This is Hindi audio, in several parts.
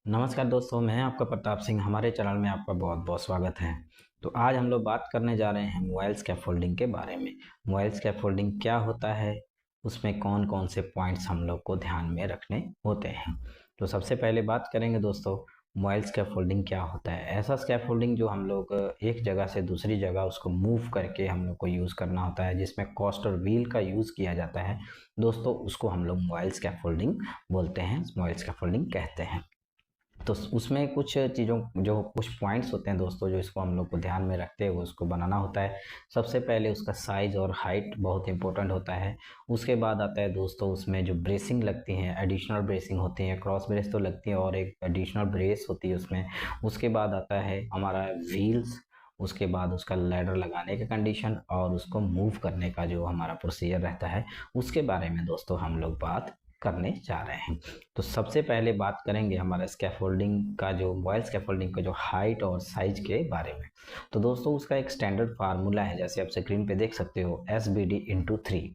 नमस्कार दोस्तों, मैं आपका प्रताप सिंह। हमारे चैनल में आपका बहुत बहुत स्वागत है। तो आज हम लोग बात करने जा रहे हैं मोबाइल स्कैफोल्डिंग के बारे में। मोबाइल स्कैफोल्डिंग क्या होता है, उसमें कौन कौन से पॉइंट्स हम लोग को ध्यान में रखने होते हैं। तो सबसे पहले बात करेंगे दोस्तों, मोबाइल स्कैफोल्डिंग क्या होता है। ऐसा स्कैफोल्डिंग जो हम लोग एक जगह से दूसरी जगह उसको मूव करके हम लोग को यूज़ करना होता है, जिसमें कॉस्ट और व्हील का यूज़ किया जाता है दोस्तों, उसको हम लोग मोबाइल स्कैफोल्डिंग बोलते हैं, मोबाइल स्कैफोल्डिंग कहते हैं। तो उसमें कुछ चीज़ों जो कुछ पॉइंट्स होते हैं दोस्तों, जो इसको हम लोग को ध्यान में रखते हुए उसको बनाना होता है। सबसे पहले उसका साइज़ और हाइट बहुत इंपॉर्टेंट होता है। उसके बाद आता है दोस्तों, उसमें जो ब्रेसिंग लगती हैं, एडिशनल ब्रेसिंग होती हैं, क्रॉस ब्रेस तो लगती है और एक एडिशनल ब्रेस होती है उसमें। उसके बाद आता है हमारा व्हील्स, उसके बाद उसका लैडर लगाने का कंडीशन और उसको मूव करने का जो हमारा प्रोसीजर रहता है, उसके बारे में दोस्तों हम लोग बात करने जा रहे हैं। तो सबसे पहले बात करेंगे हमारा स्कैफोल्डिंग का, जो मोबाइल स्कैफोल्डिंग का जो हाइट और साइज के बारे में। तो दोस्तों उसका एक स्टैंडर्ड फार्मूला है, जैसे आप स्क्रीन पे देख सकते हो, SBD/3।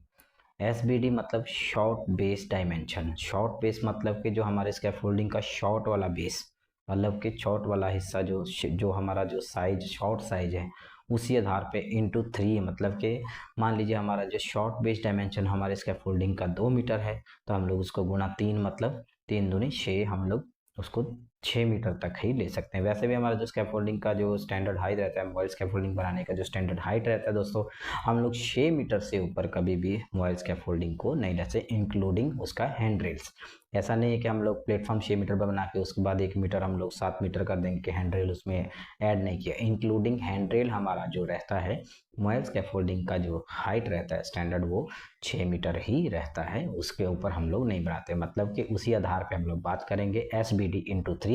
SBD मतलब short base dimension. Short base मतलब कि जो हमारे स्कैफोल्डिंग का शॉर्ट वाला बेस, मतलब कि शॉर्ट वाला हिस्सा जो हमारा जो साइज, शॉर्ट साइज है, उसी आधार पे इंटू 3, मतलब कि मान लीजिए हमारा जो शॉर्ट बेस डायमेंशन हमारे स्कैफोल्डिंग का 2 मीटर है, तो हम लोग उसको गुणा 3, मतलब 3 दूनी 6, हम लोग उसको 6 मीटर तक ही ले सकते हैं। वैसे भी हमारा जो स्कैफोल्डिंग का जो स्टैंडर्ड हाइट रहता है, मोबाइल स्कैफोल्डिंग बनाने का जो स्टैंडर्ड हाइट रहता है दोस्तों, हम लोग 6 मीटर से ऊपर कभी भी मोबाइल स्कैफोल्डिंग को नहीं ले सकते, इंक्लूडिंग उसका हैंड रेल्स। ऐसा नहीं है कि हम लोग प्लेटफॉर्म 6 मीटर पर बना के उसके बाद 1 मीटर हम लोग 7 मीटर कर देंगे कि हैंड रेल उसमें ऐड नहीं किया। इंक्लूडिंग हैंड रेल हमारा जो रहता है, मोबाइल स्कैफोल्डिंग का जो हाइट रहता है स्टैंडर्ड, वो 6 मीटर ही रहता है। उसके ऊपर हम लोग नहीं बनाते, मतलब कि उसी आधार पे हम लोग बात करेंगे। SBD/3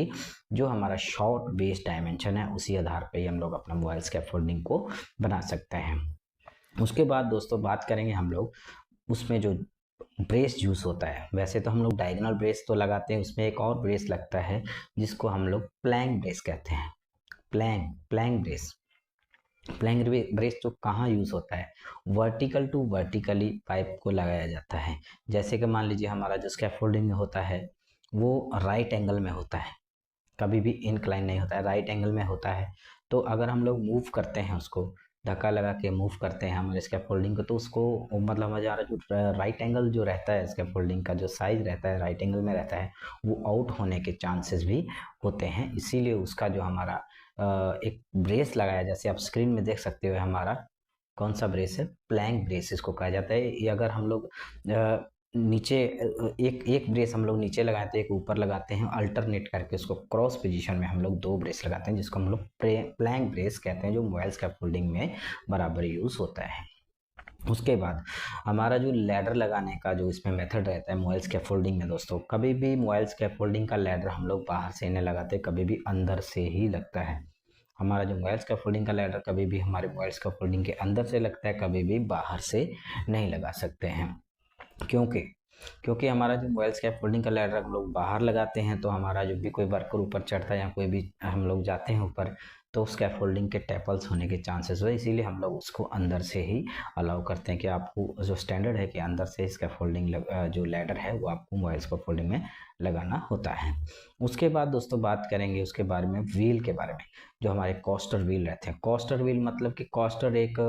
जो हमारा शॉर्ट बेस डायमेंशन है, उसी आधार पे ही हम लोग अपना मोबाइल स्कैफोल्डिंग को बना सकते हैं। उसके बाद दोस्तों बात करेंगे हम लोग उसमें जो ब्रेस यूज होता है। वैसे तो हम लोग डायगोनल ब्रेस तो लगाते हैं, उसमें एक और ब्रेस लगता है जिसको हम लोग प्लैंक ब्रेस कहते हैं। Planck brace. प्लैंक ब्रेस जो कहाँ यूज होता है, वर्टिकल टू वर्टिकली पाइप को लगाया जाता है। जैसे कि मान लीजिए हमारा जो स्कैफोल्डिंग में होता है वो राइट एंगल में होता है, कभी भी इंक्लाइन नहीं होता है, राइट एंगल में होता है। तो अगर हम लोग मूव करते हैं उसको, धक्का लगा के मूव करते हैं हमारे स्कैफोल्डिंग को, तो उसको मतलब हमारा जो राइट एंगल जो रहता है, स्कैफोल्डिंग का जो साइज रहता है राइट एंगल में रहता है, वो आउट होने के चांसेस भी होते हैं। इसीलिए उसका जो हमारा एक ब्रेस लगाया, जैसे आप स्क्रीन में देख सकते हो, हमारा कौन सा ब्रेस है, प्लैंक ब्रेस इसको कहा जाता है। ये अगर हम लोग नीचे एक एक ब्रेस हम लोग नीचे लगाते हैं, एक ऊपर लगाते हैं, अल्टरनेट करके उसको क्रॉस पोजीशन में हम लोग 2 ब्रेस लगाते हैं, जिसको हम लोग प्लैंक ब्रेस कहते हैं, जो मोबाइल स्कैफोल्डिंग में बराबर यूज होता है। उसके बाद हमारा जो लैडर लगाने का जो इसमें मेथड रहता है मोबाइल स्कैफोल्डिंग में दोस्तों, कभी भी मोबाइल स्कैफोल्डिंग का लैडर हम लोग बाहर से नहीं लगाते, कभी भी अंदर से ही लगता है। हमारा जो मोबाइल स्कैफोल्डिंग का लैडर कभी भी हमारे मोबाइल स्कैफोल्डिंग के अंदर से लगता है, कभी भी बाहर से नहीं लगा सकते हैं। क्योंकि क्योंकि हमारा जो मोबाइल स्कैफोल्डिंग का लैडर हम लोग बाहर लगाते हैं, तो हमारा जो भी कोई वर्कर ऊपर चढ़ता है या कोई भी हम लोग जाते हैं ऊपर, तो स्कैफोल्डिंग के टैपल्स होने के चांसेस हो, इसीलिए हम लोग उसको अंदर से ही अलाउ करते हैं कि आपको जो स्टैंडर्ड है कि अंदर से स्कैफोल्डिंग जो लैडर है वो आपको मोबाइल स्कैफोल्डिंग में लगाना होता है। उसके बाद दोस्तों बात करेंगे उसके बारे में, व्हील के बारे में। जो हमारे कॉस्टर व्हील रहते हैं, कॉस्टर व्हील मतलब कि कॉस्टर एक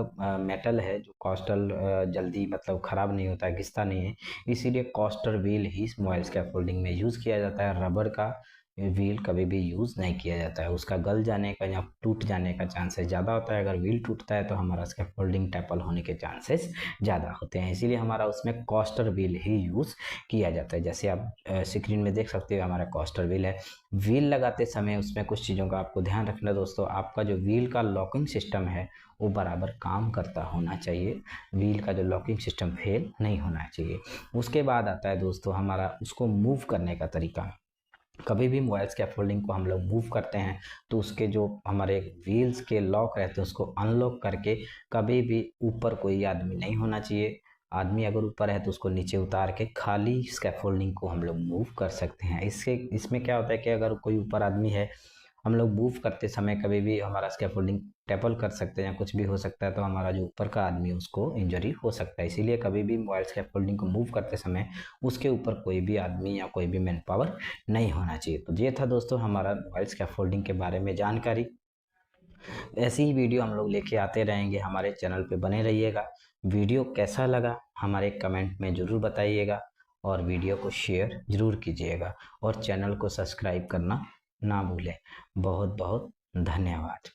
मेटल है, जो कॉस्टल जल्दी मतलब ख़राब नहीं होता है, घिसता नहीं है, इसीलिए कॉस्टर व्हील ही मोबाइल स्कैफोल्डिंग में यूज़ किया जाता है। रबर का व्हील कभी भी यूज़ नहीं किया जाता है, उसका गल जाने का या टूट जाने का चांसेस ज़्यादा होता है। अगर व्हील टूटता है तो हमारा स्कैफोल्डिंग टैपल होने के चांसेस ज़्यादा होते हैं, इसीलिए हमारा उसमें कॉस्टर व्हील ही यूज़ किया जाता है। जैसे आप स्क्रीन में देख सकते हो, हमारा कॉस्टर व्हील है। व्हील लगाते समय उसमें कुछ चीज़ों का आपको ध्यान रखना दोस्तों, आपका जो व्हील का लॉकिंग सिस्टम है वो बराबर काम करता होना चाहिए, व्हील का जो लॉकिंग सिस्टम फेल नहीं होना चाहिए। उसके बाद आता है दोस्तों हमारा उसको मूव करने का तरीका। कभी भी मोबाइल स्कैफोल्डिंग को हम लोग मूव करते हैं तो उसके जो हमारे व्हील्स के लॉक रहते हैं उसको अनलॉक करके, कभी भी ऊपर कोई आदमी नहीं होना चाहिए। आदमी अगर ऊपर है तो उसको नीचे उतार के खाली स्कैफोल्डिंग को हम लोग मूव कर सकते हैं। इससे इसमें क्या होता है कि अगर कोई ऊपर आदमी है हम लोग मूव करते समय कभी भी हमारा स्कैफोल्डिंग टैपल कर सकते हैं या कुछ भी हो सकता है, तो हमारा जो ऊपर का आदमी है उसको इंजरी हो सकता है। इसीलिए कभी भी मोबाइल स्कैफोल्डिंग को मूव करते समय उसके ऊपर कोई भी आदमी या कोई भी मैन पावर नहीं होना चाहिए। तो ये था दोस्तों हमारा मोबाइल स्कैफोल्डिंग के बारे में जानकारी। ऐसी ही वीडियो हम लोग लेके आते रहेंगे, हमारे चैनल पे बने रहिएगा। वीडियो कैसा लगा हमारे कमेंट में ज़रूर बताइएगा और वीडियो को शेयर ज़रूर कीजिएगा और चैनल को सब्सक्राइब करना ना भूलें। बहुत बहुत धन्यवाद।